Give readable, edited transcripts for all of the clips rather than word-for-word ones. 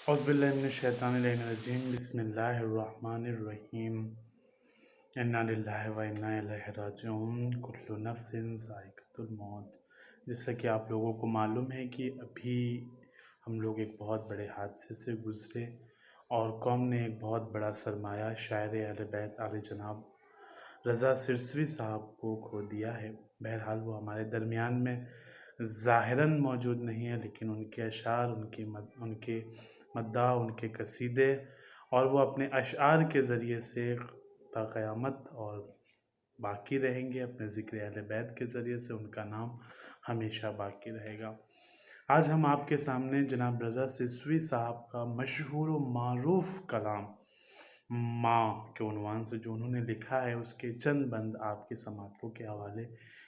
औज़ुबिल्लाहिमिनश्शैतानिर्रजीम बिस्मिल्लाहिर्रहमानिर्रहीम इन्ना लिल्लाहि व इन्ना इलैहि राजिऊन कुल्लु नफ्सिन ज़ाइक़तुल मौत। जैसा कि आप लोगों को मालूम है कि अभी हम लोग एक बहुत बड़े हादसे से गुज़रे और कौम ने एक बहुत बड़ा सरमाया शायर अहले बैत आले जनाब रज़ा सिरसवी साहब को खो दिया है। बहरहाल वो हमारे दरमियान में ज़ाहिरन मौजूद नहीं है, लेकिन उनके अशार, उनके मद्दाह, उनके कसीदे और वो अपने अशार के ज़रिए से ता क़यामत और बाकी रहेंगे। अपने ज़िक्र अहले बैत के ज़रिए से उनका नाम हमेशा बाकी रहेगा। आज हम आपके सामने जनाब रज़ा सिरसवी साहब का मशहूर व मारूफ़ कलाम माँ के उन्वान से जो उन्होंने लिखा है, उसके चंद बंद आपकी समातों के हवाले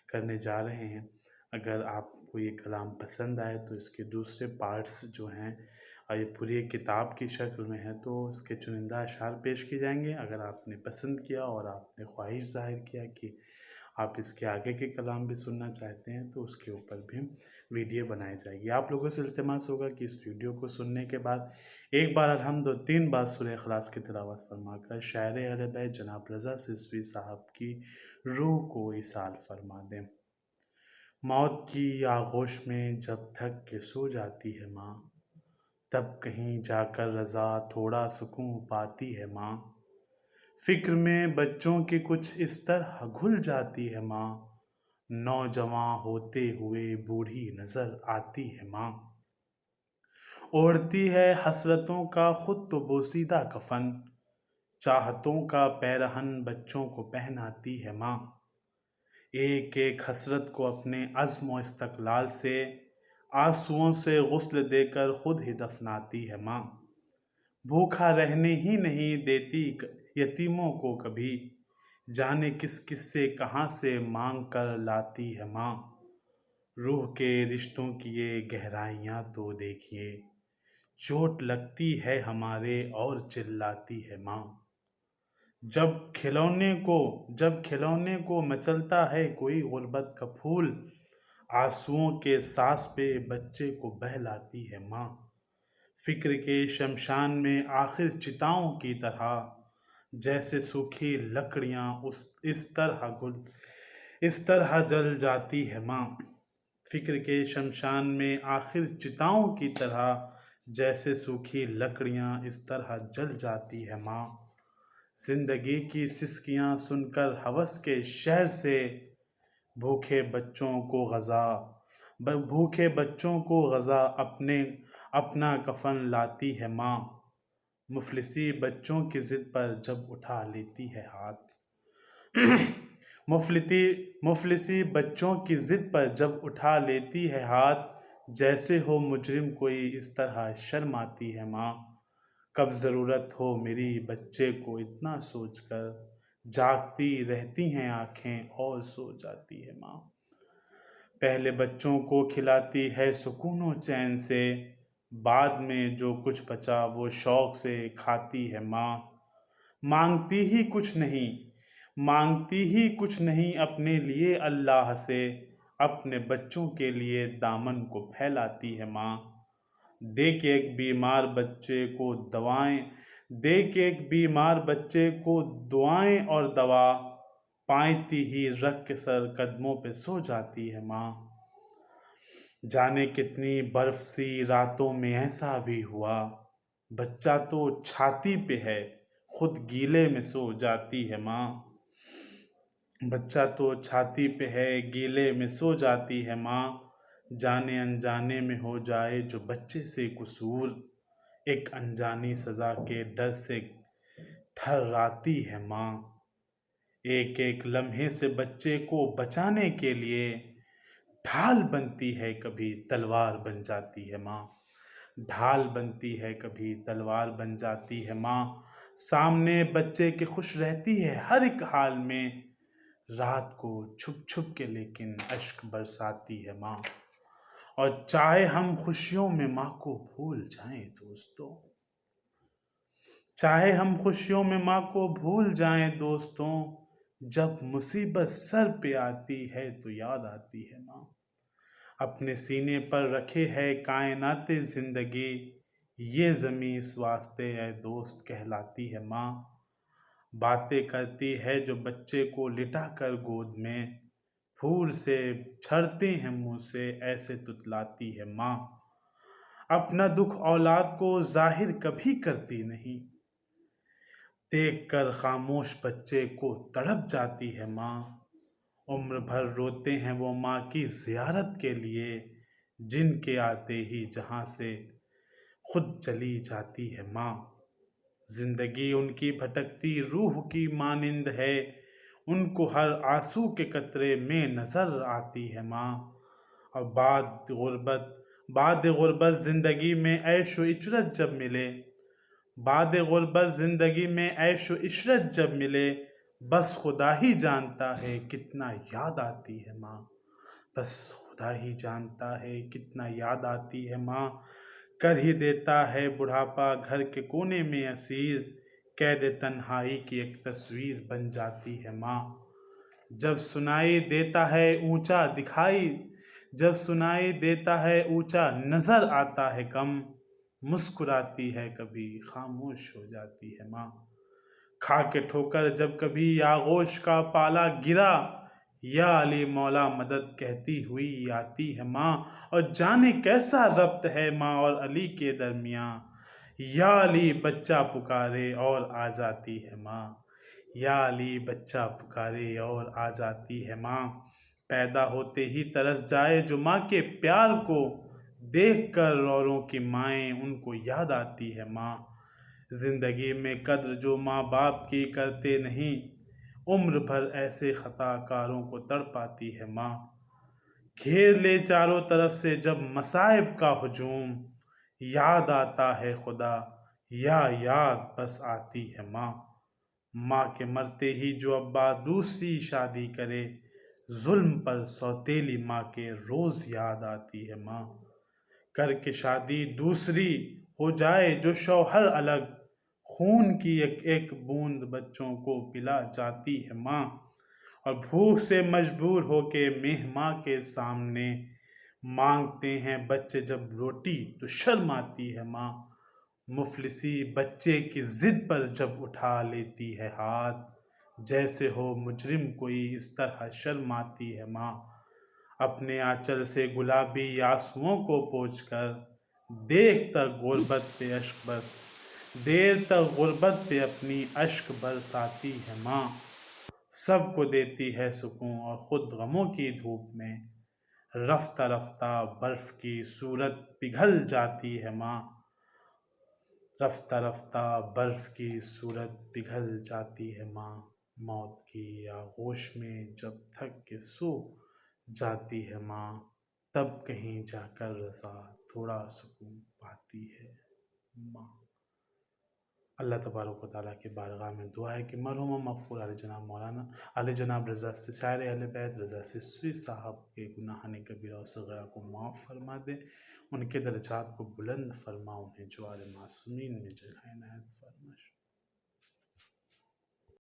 करने जा रहे हैं। अगर आपको ये कलाम पसंद आए तो इसके दूसरे पार्ट्स जो हैं ये पूरी एक किताब की शक्ल में है, तो इसके चुनिंदा अशार पेश किए जाएंगे। अगर आपने पसंद किया और आपने ख्वाहिश ज़ाहिर किया कि आप इसके आगे के कलाम भी सुनना चाहते हैं, तो उसके ऊपर भी वीडियो बनाई जाएगी। आप लोगों से इल्तिमास होगा कि इस वीडियो को सुनने के बाद एक बार अलहम्द और 3 बार सूरह इखलास की तिलावत फरमाकर शायर अहले बैत जनाब रज़ा सिरसवी साहब की रूह को इसाल फरमा दें। मौत की आगोश में जब थक के सो जाती है माँ, तब कहीं जाकर रज़ा थोड़ा सुकून पाती है माँ। फिक्र में बच्चों के कुछ इस तरह घुल जाती है माँ, नौजवां होते हुए बूढ़ी नजर आती है माँ। ओढ़ती है हसरतों का खुद तो बोसीदा कफन, चाहतों का पैरहन बच्चों को पहनाती है माँ। एक एक हसरत को अपने अज़्म व इस्तक़लाल से आंसुओं से गुस्ल देकर खुद ही दफनाती है माँ। भूखा रहने ही नहीं देती यतीमों को कभी, जाने किस किस से कहाँ से मांग कर लाती है माँ। रूह के रिश्तों की ये गहराइयाँ तो देखिए, चोट लगती है हमारे और चिल्लाती है माँ। जब खिलौने को मचलता है कोई गुर्बत का फूल, आंसुओं के सांस पे बच्चे को बहलाती है माँ। फिक्र के शमशान में आखिर चिताओं की तरह, जैसे सूखी लकड़ियाँ इस तरह जल जाती है माँ। फिक्र के शमशान में आखिर चिताओं की तरह, जैसे सूखी लकड़ियाँ इस तरह जल जाती है माँ। जिंदगी की सिसकियाँ सुनकर हवस के शहर से भूखे बच्चों को गज़ा अपना कफन लाती है माँ। मुफलिसी बच्चों की ज़िद पर जब उठा लेती है हाथ मुफलिसी बच्चों की ज़िद पर जब उठा लेती है हाथ, जैसे हो मुजरिम कोई इस तरह शर्माती है माँ। कब ज़रूरत हो मेरी बच्चे को इतना सोचकर, जागती रहती हैं आँखें और सो जाती है माँ। पहले बच्चों को खिलाती है सुकून व चैन से, बाद में जो कुछ बचा वो शौक़ से खाती है माँ। मांगती ही कुछ नहीं अपने लिए अल्लाह से, अपने बच्चों के लिए दामन को फैलाती है माँ। दे के एक बीमार बच्चे को दुआएं और दवा, पाती ही रख के सर कदमों पे सो जाती है माँ। जाने कितनी बर्फ सी रातों में ऐसा भी हुआ, बच्चा तो छाती पे है खुद गीले में सो जाती है माँ। बच्चा तो छाती पे है गीले में सो जाती है माँ। जाने अनजाने में हो जाए जो बच्चे से कसूर, एक अनजानी सज़ा के डर से थर्राती है माँ। एक एक लम्हे से बच्चे को बचाने के लिए ढाल बनती है कभी तलवार बन जाती है माँ। ढाल बनती है कभी तलवार बन जाती है माँ। सामने बच्चे के खुश रहती है हर एक हाल में, रात को छुप छुप के लेकिन अश्क बरसाती है माँ। और चाहे हम खुशियों में माँ को भूल जाएं दोस्तों, जब मुसीबत सर पे आती है तो याद आती है माँ। अपने सीने पर रखे है कायनाते ज़िंदगी, یہ زمیں اس واسطے اے دوست کہلاتی ہے ماں، باتیں کرتی ہے جو بچے کو لٹا کر گود میں، پھول سے جھڑتے ہیں منہ سے ایسے تتلاتی ہے ماں، اپنا دکھ اولاد کو ظاہر کبھی کرتی نہیں، دیکھ کر خاموش بچے کو تڑپ جاتی ہے ماں، عمر بھر روتے ہیں وہ ماں کی زیارت کے لیے، جن کے آتے ہی جہاں سے خود چلی جاتی ہے ماں، زندگی ان کی بھٹکتی روح کی مانند ہے، ان کو ہر آنسو کے قطرے میں نظر آتی ہے ماں، اور بعد غربت زندگی میں عیش و عشرت جب ملے، بعد غربت زندگی میں عیش و عشرت جب ملے، بس خدا ہی جانتا ہے کتنا یاد آتی ہے ماں، بس خدا ہی جانتا ہے کتنا یاد آتی ہے ماں، کر ہی دیتا ہے بڑھاپا گھر کے کونے میں اسیر، قید تنہائی کی ایک تصویر بن جاتی ہے ماں، جب سنائی دیتا ہے اونچا دکھائی، جب سنائی دیتا ہے اونچا نظر آتا ہے کم، مسکراتی ہے کبھی خاموش ہو جاتی ہے ماں، کھا کے ٹھوکر جب کبھی آغوش کا پالا گرا، یا علی مولا مدد کہتی ہوئی آتی ہے ماں، اور جانے کیسا ربط ہے ماں اور علی کے درمیان، یا علی بچہ پکارے اور آ جاتی ہے ماں، یا علی بچہ پکارے اور آ جاتی ہے ماں، پیدا ہوتے ہی ترس جائے جو ماں کے پیار کو دیکھ کر، اوروں کی مائیں ان کو یاد آتی ہے ماں، زندگی میں قدر جو ماں باپ کی کرتے نہیں، عمر بھر ایسے خطا کاروں کو تڑپاتی ہے ماں، گھیر لے چاروں طرف سے جب مصائب کا ہجوم، یاد آتا ہے خدا یا یاد بس آتی ہے ماں، ماں کے مرتے ہی جو ابا دوسری شادی کرے، ظلم پر سوتیلی ماں کے روز یاد آتی ہے ماں، کر کے شادی دوسری ہو جائے جو شوہر الگ، خون کی ایک ایک بوند بچوں کو پلا جاتی ہے ماں، اور بھوک سے مجبور ہو کے ماں کے سامنے مانگتے ہیں بچے جب روٹی تو شرم آتی ہے ماں، مفلسی بچے کی ضد پر جب اٹھا لیتی ہے ہاتھ، جیسے ہو مجرم کوئی اس طرح شرم آتی ہے ماں، اپنے آنچل سے گلابی آنسوؤں کو پوچھ کر، دیر تک غربت پہ اپنی اشک برساتی ہے ماں، سب کو دیتی ہے سکون اور خود غموں کی دھوپ میں رفتہ رفتہ برف کی صورت پگھل جاتی ہے ماں، رفتہ رفتہ برف کی صورت پگھل جاتی ہے ماں، موت کی آغوش میں جب تھک کے سو جاتی ہے ماں، تب کہیں جا کر رضا تھوڑا سکون پاتی ہے ماں۔ اللہ تبارک و تعالیٰ کی بارگاہ میں دعا ہے کہ مرحوم مغفور علی جناب مولانا علی جناب رضا سے شاعر اہل بیت رضا سسوی صاحب کے گناہان کبیرہ و صغیرہ کو معاف فرما دے، ان کے درجات کو بلند فرما، انہیں جوار معصومین میں جگہ عنایت فرما۔